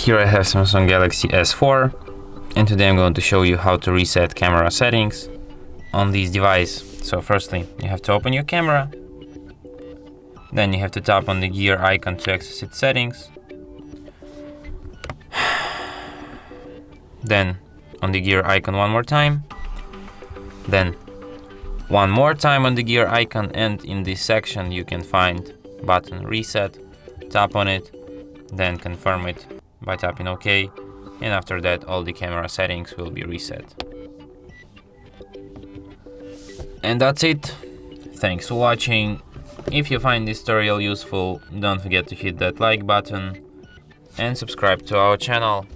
Here I have Samsung Galaxy S4, and today I'm going to show you how to reset camera settings on this device. So firstly, you have to open your camera, then you have to tap on the gear icon to access its settings, then on the gear icon one more time, then one more time on the gear icon, and in this section you can find button reset. Tap on it, then confirm it by tapping OK, and after that all the camera settings will be reset. And that's it. Thanks for watching. If you find this tutorial useful, don't forget to hit that like button and subscribe to our channel.